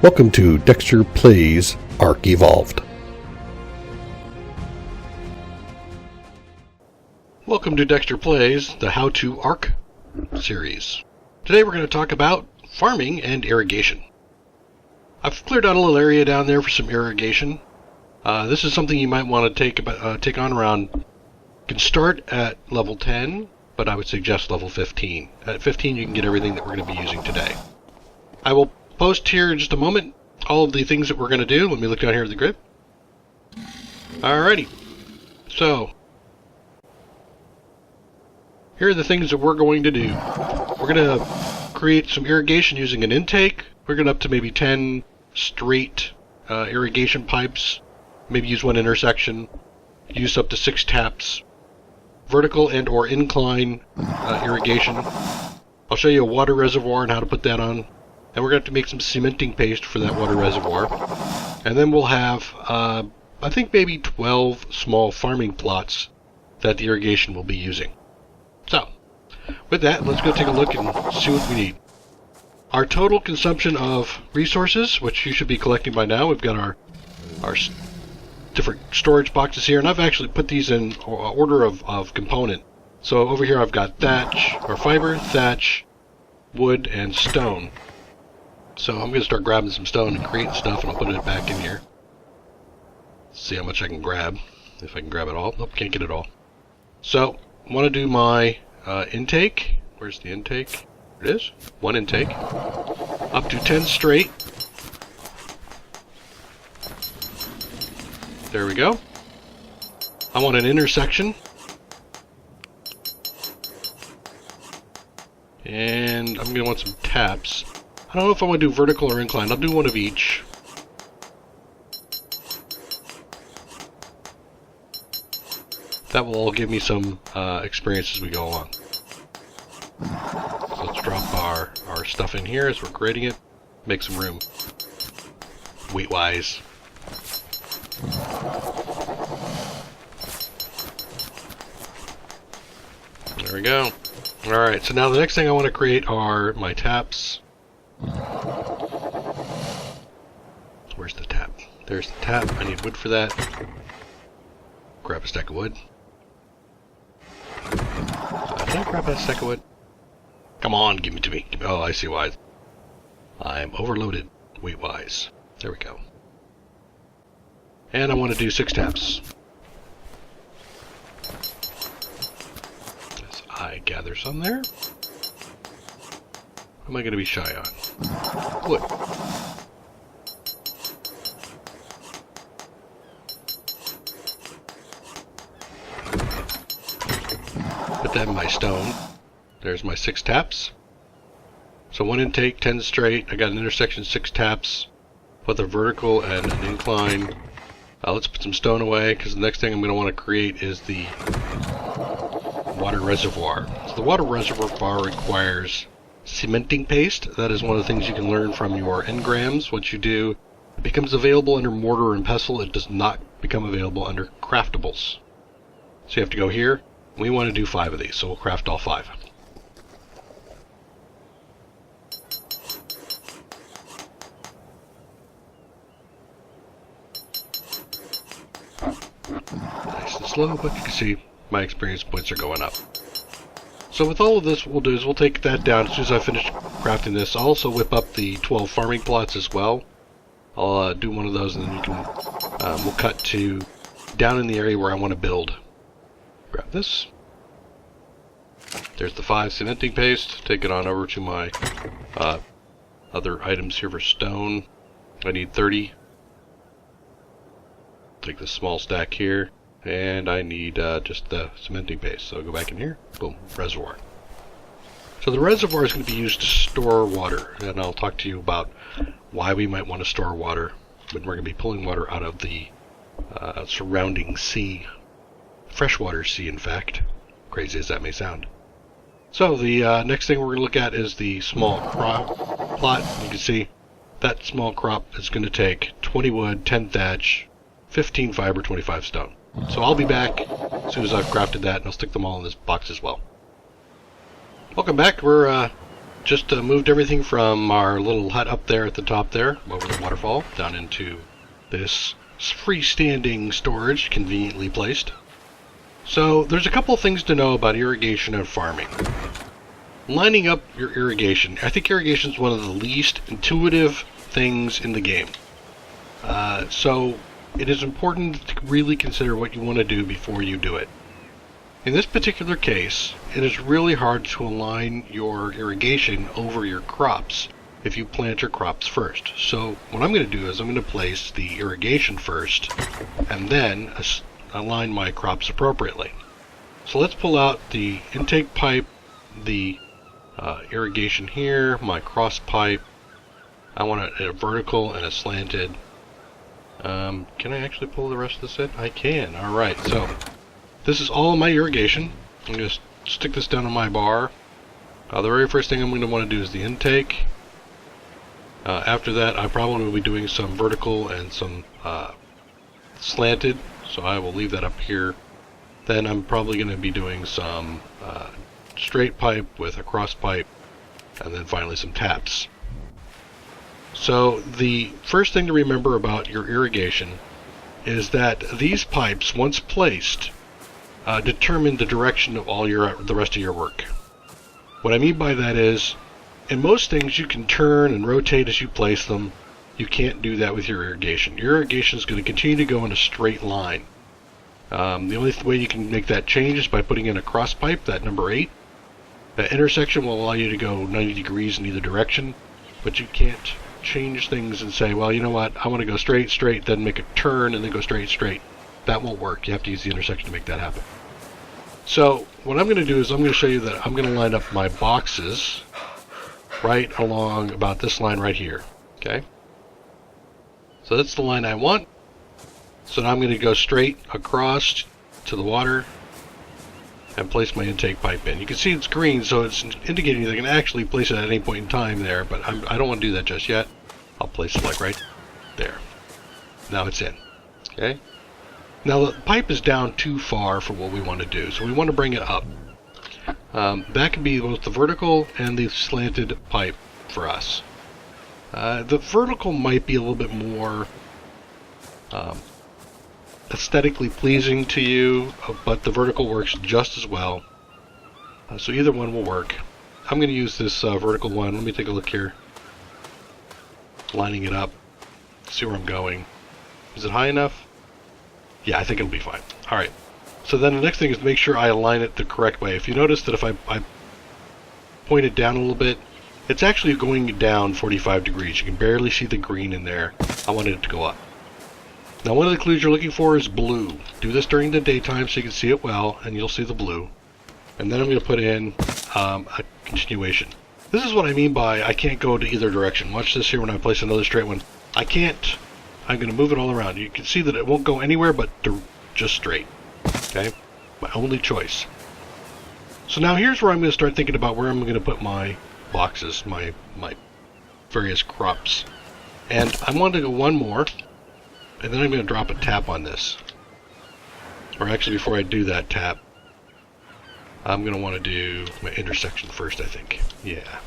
Welcome to Dextor Plays Ark Evolved. Welcome to Dextor Plays, the How to Ark series. Today we're going to talk about farming and irrigation. I've cleared out a little area down there for some irrigation. This is something you might want to take on around. You can start at level 10, but I would suggest level 15. At 15 you can get everything that we're going to be using today. I will post here in just a moment all of the things that we're going to do. Let me look down here at the grid. Alrighty. So, here are the things that we're going to do. We're going to create some irrigation using an intake. We're going to up to maybe 10 straight irrigation pipes. Maybe use one intersection. Use up to 6 taps. Vertical and or incline irrigation. I'll show you a water reservoir and how to put that on. And we're going to have to make some cementing paste for that water reservoir. And then we'll have, I think maybe 12 small farming plots that the irrigation will be using. So, with that, let's go take a look and see what we need. Our total consumption of resources, which you should be collecting by now, we've got our different storage boxes here, and I've actually put these in order of component. So over here I've got thatch, or fiber, thatch, wood, and stone. So I'm going to start grabbing some stone and creating stuff, and I'll put it back in here. See how much I can grab. If I can grab it all. Nope, can't get it all. So, I want to do my intake. Where's the intake? There it is. One intake. Up to 10 straight. There we go. I want an intersection. And I'm going to want some taps. I don't know if I want to do vertical or incline. I'll do one of each. That will all give me some experience as we go along. So let's drop our stuff in here as we're creating it. Make some room. Weight-wise. There we go. Alright, so now the next thing I want to create are my taps. Where's the tap? There's the tap. I need wood for that. Grab a stack of wood. Did I grab a stack of wood? Come on, give it to me. Oh, I see why. I'm overloaded weight-wise. There we go. And I want to do 6 taps. As I gather some there. What am I going to be shy on? Wood. Put that in my stone. There's my 6 taps. So 1 intake, 10 straight. I got an intersection, 6 taps. Both a vertical and an incline. Let's put some stone away, because the next thing I'm going to want to create is the water reservoir. So the water reservoir requires cementing paste. That is one of the things you can learn from your engrams. What you do, it becomes available under mortar and pestle. It does not become available under craftables. So you have to go here. We want to do 5 of these, so we'll craft all 5. Nice and slow, but you can see my experience points are going up. So with all of this, what we'll do is we'll take that down as soon as I finish crafting this. I'll also whip up the 12 farming plots as well. I'll do one of those, and then you can we'll cut to down in the area where I want to build. Grab this. There's the 5 cementing paste. Take it on over to my other items here for stone. I need 30. Take this small stack here, and I need just the cementing paste. So I'll go back in here. Boom, reservoir. So the reservoir is going to be used to store water, and I'll talk to you about why we might want to store water when we're going to be pulling water out of the surrounding sea. Freshwater sea, in fact. Crazy as that may sound. So the next thing we're going to look at is the small crop plot. You can see that small crop is going to take 20 wood, 10 thatch, 15 fiber, 25 stone. So I'll be back as soon as I've crafted that, and I'll stick them all in this box as well. Welcome back. We're just moved everything from our little hut up there at the top there, over the waterfall, down into this freestanding storage, conveniently placed. So there's a couple of things to know about irrigation and farming. Lining up your irrigation. I think irrigation is one of the least intuitive things in the game. So it is important to really consider what you want to do before you do it. In this particular case, it is really hard to align your irrigation over your crops if you plant your crops first. So what I'm going to do is I'm going to place the irrigation first and then align my crops appropriately. So let's pull out the intake pipe, the irrigation here, my cross pipe. I want a vertical and a slanted. Can I actually pull the rest of this in? I can. Alright, so this is all of my irrigation. I'm going to stick this down on my bar. The very first thing I'm going to want to do is the intake. After that, I probably will be doing some vertical and some slanted, so I will leave that up here. Then I'm probably going to be doing some straight pipe with a cross pipe, and then finally some taps. So the first thing to remember about your irrigation is that these pipes, once placed, determine the direction of all the rest of your work. What I mean by that is, in most things you can turn and rotate as you place them. You can't do that with your irrigation. Your irrigation is going to continue to go in a straight line. The only way you can make that change is by putting in a cross pipe, that number 8. That intersection will allow you to go 90 degrees in either direction, but you can't change things and say, well, you know what, I want to go straight, straight, then make a turn and then go straight, straight. That won't work. You have to use the intersection to make that happen. So what I'm going to do is I'm going to show you that I'm going to line up my boxes right along about this line right here. Okay? So that's the line I want. So now I'm going to go straight across to the water and place my intake pipe in. You can see it's green, so it's indicating that I can actually place it at any point in time there, but I don't want to do that just yet. I'll place it like right there. Now it's in. Okay? Now the pipe is down too far for what we want to do, so we want to bring it up. That can be both the vertical and the slanted pipe for us. The vertical might be a little bit more aesthetically pleasing to you, but the vertical works just as well. So either one will work. I'm going to use this vertical one. Let me take a look here. Lining it up. See where I'm going. Is it high enough? Yeah, I think it'll be fine. Alright. So then the next thing is make sure I align it the correct way. If you notice that if I point it down a little bit, it's actually going down 45 degrees. You can barely see the green in there. I wanted it to go up. Now one of the clues you're looking for is blue. Do this during the daytime so you can see it well, and you'll see the blue. And then I'm going to put in a continuation. This is what I mean by I can't go to either direction. Watch this here when I place another straight one. I can't. I'm going to move it all around. You can see that it won't go anywhere but just straight. Okay? My only choice. So now here's where I'm going to start thinking about where I'm going to put my boxes, my various crops. And I want to go one more, and then I'm going to drop a tap on this. Or actually, before I do that tap, I'm going to want to do my intersection first, I think. Yeah.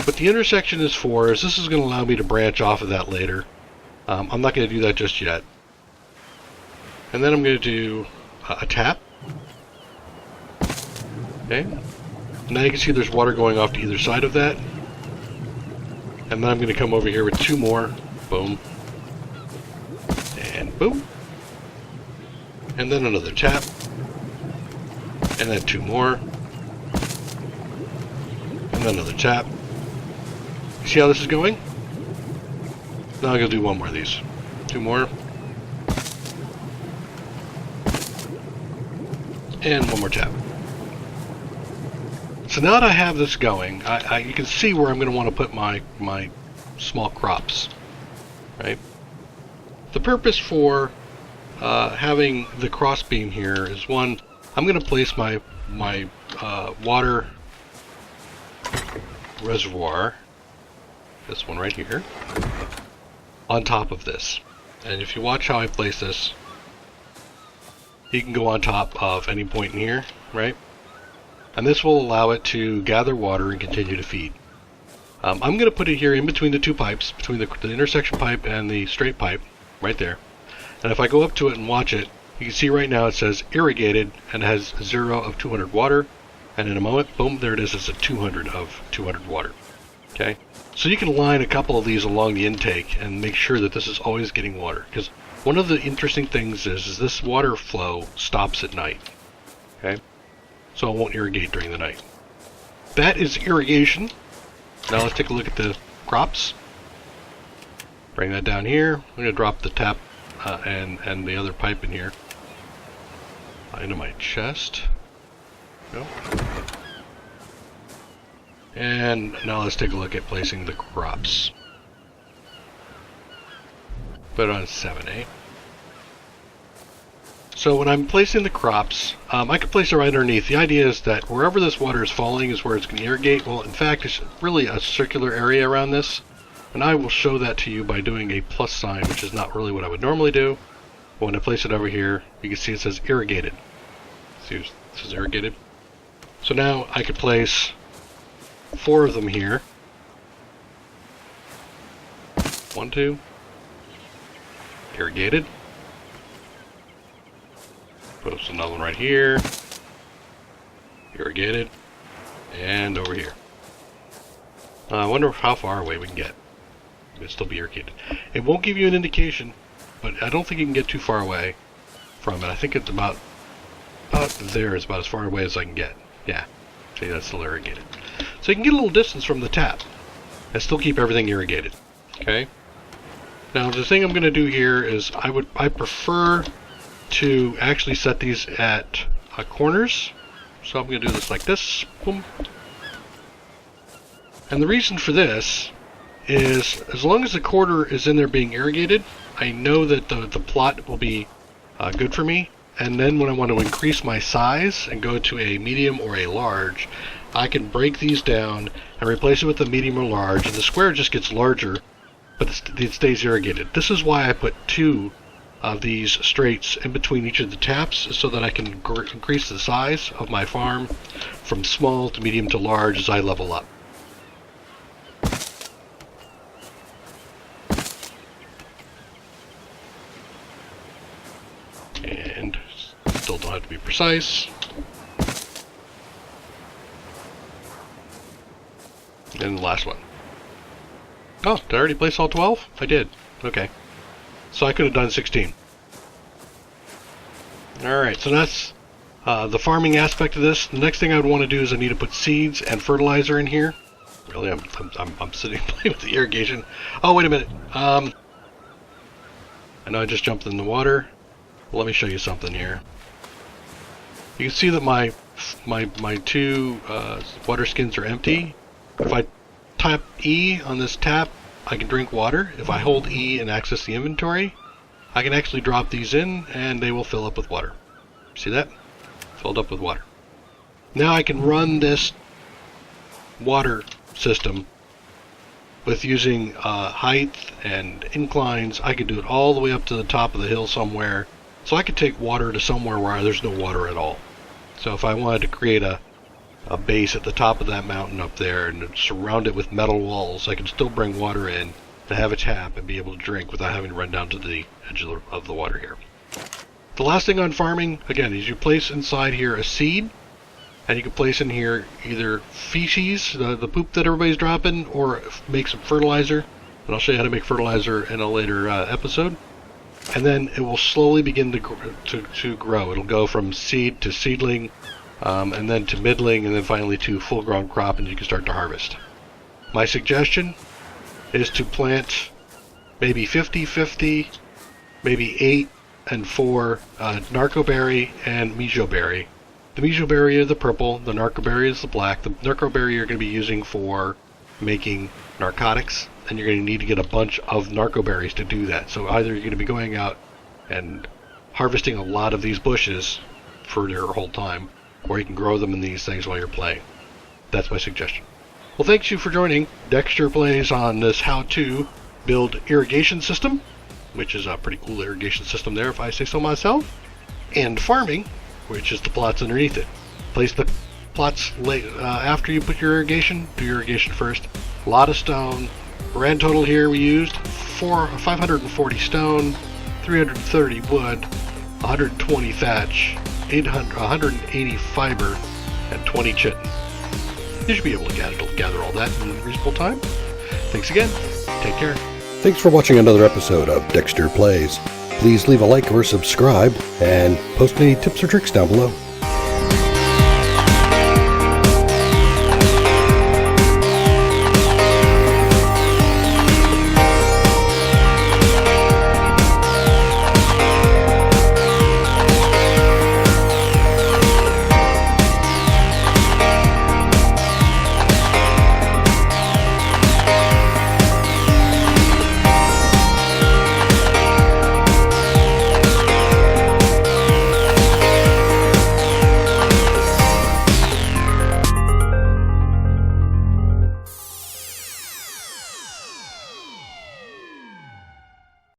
What the intersection is for is this is going to allow me to branch off of that later. I'm not going to do that just yet. And then I'm going to do a tap. Okay. Now you can see there's water going off to either side of that. And then I'm going to come over here with 2 more. Boom. And boom. And then another tap. And then 2 more. And then another tap. You see how this is going? Now I'm going to do 1 more of these. 2 more. And 1 more tap. So now that I have this going, you can see where I'm going to want to put my small crops. Right? The purpose for having the cross beam here is, one, I'm going to place my water reservoir, this one right here, on top of this. And if you watch how I place this, you can go on top of any point in here, right? and this will allow it to gather water and continue to feed. I'm going to put it here in between the two pipes, between the intersection pipe and the straight pipe, right there. And if I go up to it and watch it, you can see right now it says irrigated and has 0 of 200 water. And in a moment, boom, there it is, it's a 200 of 200 water. Okay? So you can line a couple of these along the intake and make sure that this is always getting water. Because one of the interesting things is this water flow stops at night. Okay? So it won't irrigate during the night. That is irrigation. Now let's take a look at the crops. Bring that down here. I'm going to drop the tap and the other pipe in here. Into my chest. Go. And now let's take a look at placing the crops. Put it on 7A. So when I'm placing the crops, I can place it right underneath. The idea is that wherever this water is falling is where it's going to irrigate. Well, in fact, it's really a circular area around this. And I will show that to you by doing a plus sign, which is not really what I would normally do. But when I place it over here, you can see it says irrigated. See, it says irrigated. So now I could place 4 of them here. 1, 2. Irrigated. Post another one right here. Irrigated. And over here. I wonder how far away we can get. It'll still be irrigated. It won't give you an indication, but I don't think you can get too far away from it. I think it's about there is about as far away as I can get. Yeah. See, that's still irrigated. So you can get a little distance from the tap and still keep everything irrigated. Okay? Now the thing I'm going to do here is I prefer to actually set these at corners. So I'm going to do this like this. Boom. And the reason for this is as long as the quarter is in there being irrigated, I know that the plot will be good for me. And then when I want to increase my size and go to a medium or a large, I can break these down and replace it with a medium or large, and the square just gets larger, but it stays irrigated. This is why I put 2 of these straights in between each of the taps, so that I can increase the size of my farm from small to medium to large as I level up. And still don't have to be precise. And the last one. Oh, did I already place all 12? I did. Okay. So I could have done 16. Alright, so that's the farming aspect of this. The next thing I would want to do is I need to put seeds and fertilizer in here. Really, I'm sitting playing with the irrigation. Oh, wait a minute. I know I just jumped in the water. Well, let me show you something here. You can see that my 2 water skins are empty. If I tap E on this tap, I can drink water. If I hold E and access the inventory, I can actually drop these in and they will fill up with water. See that? Filled up with water. Now I can run this water system with using height and inclines. I can do it all the way up to the top of the hill somewhere. So I could take water to somewhere where there's no water at all. So if I wanted to create a base at the top of that mountain up there and surround it with metal walls, I can still bring water in to have a tap and be able to drink without having to run down to the edge of the water here. The last thing on farming, again, is you place inside here a seed, and you can place in here either feces, the poop that everybody's dropping, or make some fertilizer. And I'll show you how to make fertilizer in a later episode. And then it will slowly begin to grow. It'll go from seed to seedling, and then to middling, and then finally to full-grown crop, and you can start to harvest. My suggestion is to plant maybe 50-50, maybe 8 and 4 narcoberry and mejoberry. The mejoberry is the purple, the narcoberry is the black. The narcoberry you're going to be using for making narcotics, and you're going to need to get a bunch of narcoberries to do that. So either you're going to be going out and harvesting a lot of these bushes for your whole time, or you can grow them in these things while you're playing. That's my suggestion. Well, thanks you for joining. Dexter plays on this how-to build irrigation system, which is a pretty cool irrigation system there if I say so myself, and farming, which is the plots underneath it. Place the plots after you put your irrigation. Do your irrigation first. A lot of stone. Grand total here we used 540 stone, 330 wood, 120 thatch, 180 fiber, and 20 chitin. You should be able to gather all that in reasonable time. Thanks again. Take care. Thanks for watching another episode of Dextor Plays. Please leave a like or subscribe, and post any tips or tricks down below.